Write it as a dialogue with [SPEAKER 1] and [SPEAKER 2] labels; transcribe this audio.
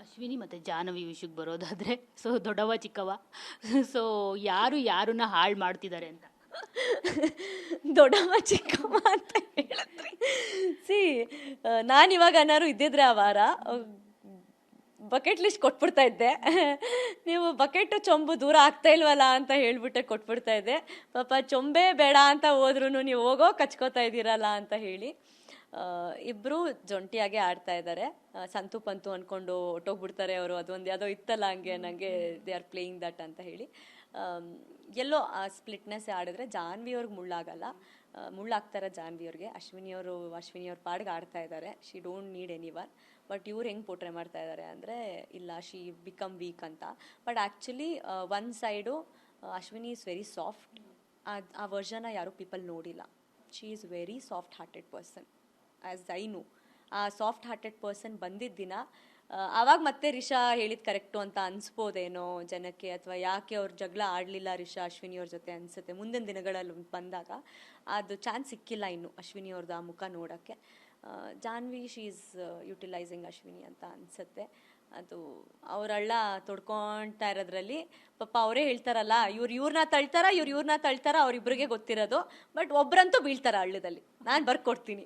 [SPEAKER 1] ಅಶ್ವಿನಿ ಮತ್ತು ಜಾಹ್ನವಿ ವಿಷಯಕ್ಕೆ ಬರೋದಾದರೆ, ಸೊ ದೊಡ್ಡವ ಚಿಕ್ಕವ, ಸೊ ಯಾರು ಯಾರನ್ನ ಹಾಳು ಮಾಡ್ತಿದ್ದಾರೆ ಅಂತ.
[SPEAKER 2] ದೊಡ್ಡವ ಚಿಕ್ಕಮ್ಮ ಅಂತ ಹೇಳಿದ್ರಿ. ಸಿ ನಾನು ಇವಾಗ ಏನಾದ್ರು ಇದ್ದಿದ್ರೆ ಆ ವಾರ ಬಕೆಟ್ ಲಿಸ್ಟ್ ಕೊಟ್ಬಿಡ್ತಾ ಇದ್ದೆ. ನೀವು ಬಕೆಟು ಚೊಂಬು ದೂರ ಆಗ್ತಾ ಇಲ್ವಲ್ಲ ಅಂತ ಹೇಳ್ಬಿಟ್ಟೆ ಕೊಟ್ಬಿಡ್ತಾ ಇದ್ದೆ. ಪಾಪ ಚೊಂಬೆ ಬೇಡ ಅಂತ ಹೋದ್ರೂ ನೀವು ಹೋಗೋ ಕಚ್ಕೋತಾ ಇದ್ದೀರಲ್ಲ ಅಂತ ಹೇಳಿ ಇಬ್ಬರು ಜೊಂಟಿಯಾಗೆ ಆಡ್ತಾ ಇದ್ದಾರೆ. ಸಂತು ಪಂತು ಅಂದ್ಕೊಂಡು ಹೊಟ್ಟೋಗ್ಬಿಡ್ತಾರೆ ಅವರು. ಅದೊಂದು ಯಾವುದೋ ಇತ್ತಲ್ಲ ಹಂಗೆ ನನಗೆ ದೇ ಆರ್ ಪ್ಲೇಯಿಂಗ್ ದಟ್ ಅಂತ ಹೇಳಿ ಎಲ್ಲೋ ಆ ಸ್ಪ್ಲಿಟ್ನೆಸ್ ಆಡಿದ್ರೆ ಜಾಹ್ನವಿ ಅವ್ರಿಗೆ ಮುಳ್ಳಾಗಲ್ಲ, ಮುಳ್ಳಾಗ್ತಾರೆ ಜಾಹ್ನವಿ ಅವ್ರಿಗೆ. ಅಶ್ವಿನಿಯವ್ರ ಪಾಡ್ಗೆ ಆಡ್ತಾ ಇದ್ದಾರೆ. She don't need any one. But ಇವ್ರು ಹೆಂಗೆ ಪೋಟ್ರೆ ಮಾಡ್ತಾ ಇದ್ದಾರೆ ಅಂದರೆ ಇಲ್ಲ ಶಿ ಬಿಕಮ್ ವೀಕ್ ಅಂತ. But actually one side Ashwini is very soft. ಆ ವರ್ಷನ ಯಾರೂ ಪೀಪಲ್ ನೋಡಿಲ್ಲ. She is very soft hearted person as I know. ಆ ಸಾಫ್ಟ್ ಹಾರ್ಟೆಡ್ ಪರ್ಸನ್ ಬಂದಿದ್ದ ದಿನ ಆವಾಗ ಮತ್ತೆ ರಿಷಾ ಹೇಳಿದ್ ಕರೆಕ್ಟು ಅಂತ ಅನ್ಸ್ಬೋದೇನೋ ಜನಕ್ಕೆ, ಅಥವಾ ಯಾಕೆ ಅವ್ರು ಜಗಳ ಆಡಲಿಲ್ಲ ರಿಷಾ ಅಶ್ವಿನಿಯವ್ರ ಜೊತೆ ಅನಿಸುತ್ತೆ. ಮುಂದಿನ ದಿನಗಳಲ್ಲಿ ಬಂದಾಗ ಅದು ಚಾನ್ಸ್ ಸಿಕ್ಕಿಲ್ಲ ಇನ್ನು ಅಶ್ವಿನಿಯವ್ರದ್ದು ಆ ಮುಖ ನೋಡೋಕ್ಕೆ. Jahnavi she is utilizing Ashwini ಅಂತ ಅನಿಸುತ್ತೆ. ಅದು ಅವರಳ್ಳ ತೊಡ್ಕೊಳ್ತಾ ಇರೋದ್ರಲ್ಲಿ ಪಾಪ ಅವರೇ ಹೇಳ್ತಾರಲ್ಲ, ಇವ್ರನ್ನ ತಳ್ತಾರ ಅವ್ರಿಬ್ರಿಗೆ ಗೊತ್ತಿರೋದು. ಬಟ್ ಒಬ್ರಂತೂ ಬೀಳ್ತಾರ ಹಳ್ಳದಲ್ಲಿ. ನಾನು ಬರ್ಕೊಡ್ತೀನಿ.